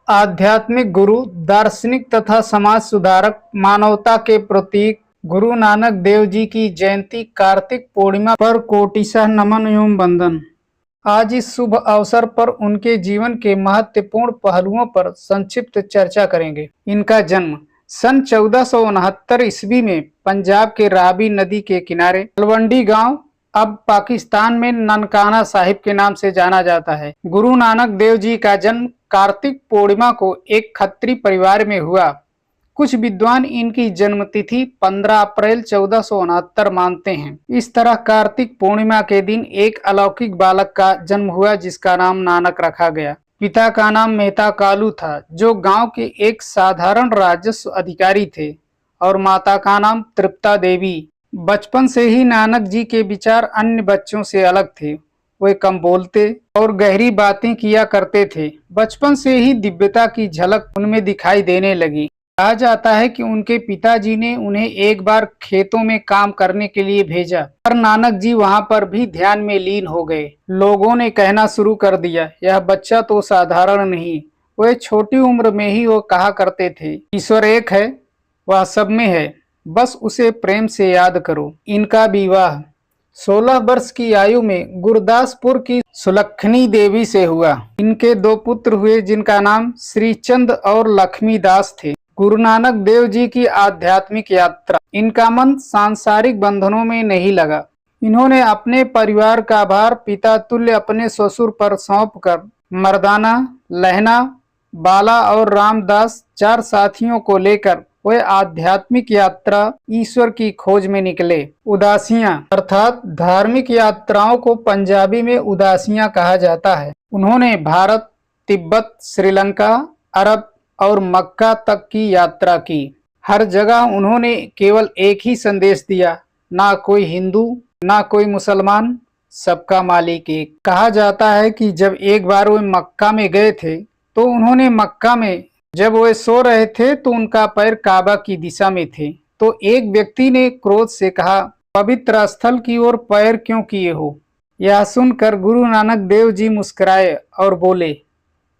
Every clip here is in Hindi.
आध्यात्मिक गुरु, दार्शनिक तथा समाज सुधारक, मानवता के प्रतीक गुरु नानक देव जी की जयंती कार्तिक पूर्णिमा पर कोटिशः नमन एवं वंदन। आज इस शुभ अवसर पर उनके जीवन के महत्वपूर्ण पहलुओं पर संक्षिप्त चर्चा करेंगे। इनका जन्म सन 1469 ईस्वी में पंजाब के रावी नदी के किनारे तलवंडी गांव, अब पाकिस्तान में ननकाना साहिब के नाम से जाना जाता है। गुरु नानक देव जी का जन्म कार्तिक पूर्णिमा को एक खत्री परिवार में हुआ। कुछ विद्वान इनकी जन्म तिथि 15 अप्रैल 1469 मानते हैं। इस तरह कार्तिक पूर्णिमा के दिन एक अलौकिक बालक का जन्म हुआ जिसका नाम नानक रखा गया। पिता का नाम मेहता कालू था, जो गांव के एक साधारण राजस्व अधिकारी थे, और माता का नाम तृप्ता देवी। बचपन से ही नानक जी के विचार अन्य बच्चों से अलग थे। वे कम बोलते और गहरी बातें किया करते थे। बचपन से ही दिव्यता की झलक उनमें दिखाई देने लगी। कहा जाता है कि उनके पिताजी ने उन्हें एक बार खेतों में काम करने के लिए भेजा, पर नानक जी वहां पर भी ध्यान में लीन हो गए। लोगों ने कहना शुरू कर दिया, यह बच्चा तो साधारण नहीं। वे छोटी उम्र में ही वो कहा करते थे, ईश्वर एक है, वह सब में है, बस उसे प्रेम से याद करो। इनका विवाह 16 वर्ष की आयु में गुरदासपुर की सुलखनी देवी से हुआ। इनके 2 पुत्र हुए जिनका नाम श्रीचंद और लक्ष्मी दास थे। गुरु नानक देव जी की आध्यात्मिक यात्रा। इनका मन सांसारिक बंधनों में नहीं लगा। इन्होंने अपने परिवार का भार पिता तुल्य अपने ससुर पर सौंपकर मर्दाना, लहना, बाला और रामदास 4 साथियों को लेकर वे आध्यात्मिक यात्रा ईश्वर की खोज में निकले। उदासियां अर्थात धार्मिक यात्राओं को पंजाबी में उदासियां कहा जाता है। उन्होंने भारत, तिब्बत, श्रीलंका, अरब और मक्का तक की यात्रा की। हर जगह उन्होंने केवल एक ही संदेश दिया, ना कोई हिंदू, ना कोई मुसलमान, सबका मालिक एक। कहा जाता है कि जब एक बार वे मक्का में गए थे तो उन्होंने मक्का में जब वे सो रहे थे तो उनका पैर काबा की दिशा में थे, तो एक व्यक्ति ने क्रोध से कहा, पवित्र स्थल की ओर पैर क्यों किए हो? यह सुनकर गुरु नानक देव जी मुस्कुराए और बोले,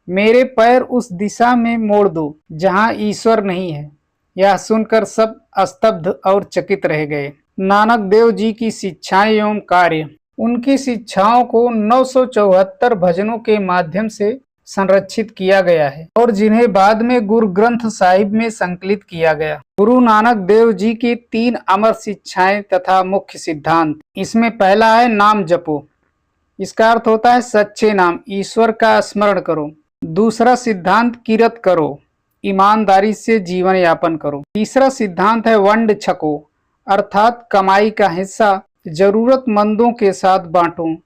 मेरे पैर उस दिशा में मोड़ दो जहां ईश्वर नहीं है। यह सुनकर सब स्तब्ध और चकित रह गए। नानक देव जी की शिक्षाएं एवं कार्य। उनकी शिक्षाओं को 974 भजनों के माध्यम से संरक्षित किया गया है और जिन्हें बाद में गुरु ग्रंथ साहिब में संकलित किया गया। गुरु नानक देव जी की 3 अमर शिक्षाएं तथा मुख्य सिद्धांत। इसमें पहला है नाम जपो। इसका अर्थ होता है सच्चे नाम, ईश्वर का स्मरण करो। दूसरा सिद्धांत किरत करो, ईमानदारी से जीवन यापन करो। तीसरा सिद्धांत है वंड छको, अर्थात कमाई का हिस्सा जरूरतमंदों के साथ बांटो।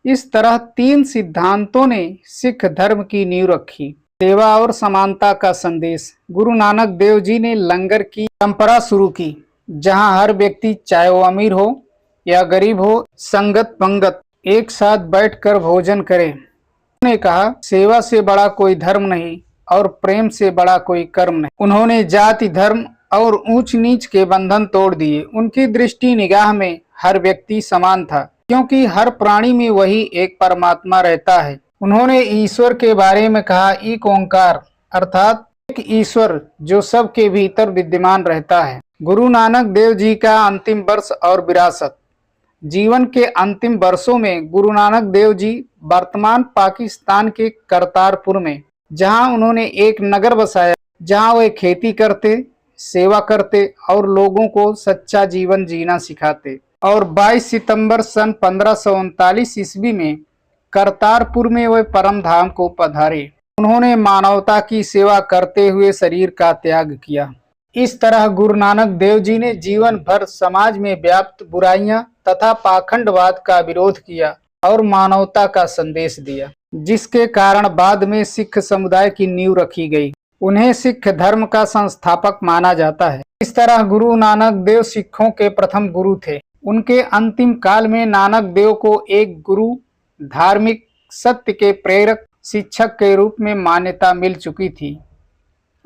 इस तरह 3 सिद्धांतों ने सिख धर्म की नींव रखी। सेवा और समानता का संदेश। गुरु नानक देव जी ने लंगर की परंपरा शुरू की, जहां हर व्यक्ति चाहे वो अमीर हो या गरीब हो, संगत पंगत एक साथ बैठकर भोजन करे। उन्होंने कहा, सेवा से बड़ा कोई धर्म नहीं और प्रेम से बड़ा कोई कर्म नहीं। उन्होंने जाति, धर्म और ऊंच नीच के बंधन तोड़ दिए। उनकी दृष्टि निगाह में हर व्यक्ति समान था, क्योंकि हर प्राणी में वही एक परमात्मा रहता है। उन्होंने ईश्वर के बारे में कहा, एक ओंकार, अर्थात एक ईश्वर जो सबके भीतर विद्यमान रहता है। गुरु नानक देव जी का अंतिम वर्ष और विरासत। जीवन के अंतिम वर्षों में गुरु नानक देव जी वर्तमान पाकिस्तान के करतारपुर में, जहां उन्होंने एक नगर बसाया, जहां वे खेती करते, सेवा करते और लोगों को सच्चा जीवन जीना सिखाते। और 22 सितंबर सन 1539 ईस्वी में करतारपुर में वे परम धाम को पधारे। उन्होंने मानवता की सेवा करते हुए शरीर का त्याग किया। इस तरह गुरु नानक देव जी ने जीवन भर समाज में व्याप्त बुराइयां तथा पाखंडवाद का विरोध किया और मानवता का संदेश दिया, जिसके कारण बाद में सिख समुदाय की नींव रखी गई। उन्हें सिख धर्म का संस्थापक माना जाता है। इस तरह गुरु नानक देव सिखों के प्रथम गुरु थे। उनके अंतिम काल में नानक देव को एक गुरु, धार्मिक, सत्य के प्रेरक, शिक्षक के रूप में मान्यता मिल चुकी थी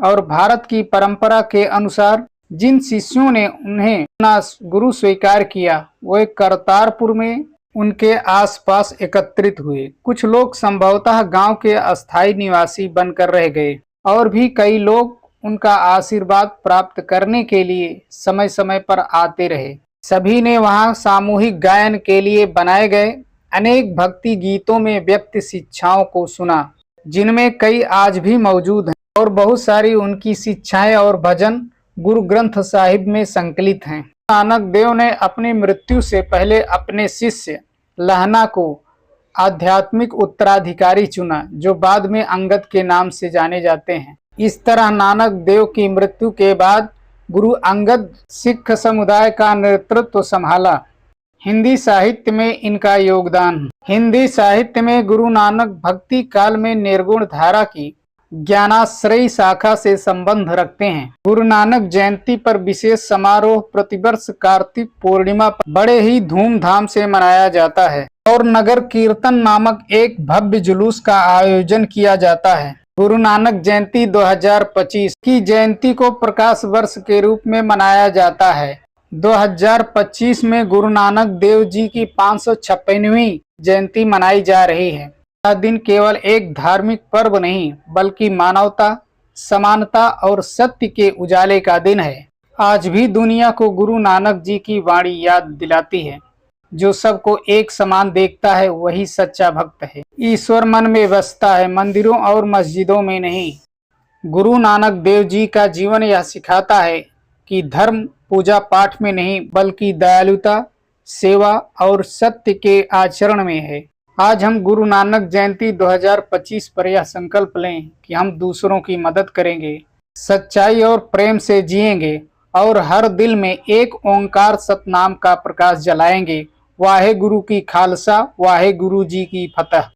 और भारत की परंपरा के अनुसार जिन शिष्यों ने उन्हें अपना गुरु स्वीकार किया, वे करतारपुर में उनके आसपास एकत्रित हुए। कुछ लोग संभवतः गांव के अस्थायी निवासी बनकर रह गए और भी कई लोग उनका आशीर्वाद प्राप्त करने के लिए समय समय पर आते रहे। सभी ने वहां सामूहिक गायन के लिए बनाए गए अनेक भक्ति गीतों में व्यक्त शिक्षाओं को सुना, जिनमें कई आज भी मौजूद हैं और बहुत सारी उनकी शिक्षाएं और भजन गुरु ग्रंथ साहिब में संकलित हैं। नानक देव ने अपनी मृत्यु से पहले अपने शिष्य लहना को आध्यात्मिक उत्तराधिकारी चुना, जो बाद में अंगद के नाम से जाने जाते हैं। इस तरह नानक देव की मृत्यु के बाद गुरु अंगद सिख समुदाय का नेतृत्व संभाला। हिंदी साहित्य में इनका योगदान। हिंदी साहित्य में गुरु नानक भक्ति काल में निर्गुण धारा की ज्ञानाश्रयी शाखा से संबंध रखते हैं। गुरु नानक जयंती पर विशेष समारोह प्रतिवर्ष कार्तिक पूर्णिमा पर बड़े ही धूमधाम से मनाया जाता है और नगर कीर्तन नामक एक भव्य जुलूस का आयोजन किया जाता है। गुरु नानक जयंती 2025 की जयंती को प्रकाश वर्ष के रूप में मनाया जाता है। 2025 में गुरु नानक देव जी की 556वीं जयंती मनाई जा रही है। यह दिन केवल एक धार्मिक पर्व नहीं, बल्कि मानवता, समानता और सत्य के उजाले का दिन है। आज भी दुनिया को गुरु नानक जी की वाणी याद दिलाती है, जो सबको एक समान देखता है वही सच्चा भक्त है। ईश्वर मन में बसता है, मंदिरों और मस्जिदों में नहीं। गुरु नानक देव जी का जीवन यह सिखाता है कि धर्म पूजा पाठ में नहीं, बल्कि दयालुता, सेवा और सत्य के आचरण में है। आज हम गुरु नानक जयंती 2025 पर यह संकल्प लें कि हम दूसरों की मदद करेंगे, सच्चाई और प्रेम से जिएंगे और हर दिल में एक ओंकार सतनाम का प्रकाश जलाएंगे। वाहे गुरु की खालसा, वाहे गुरु जी की फतह।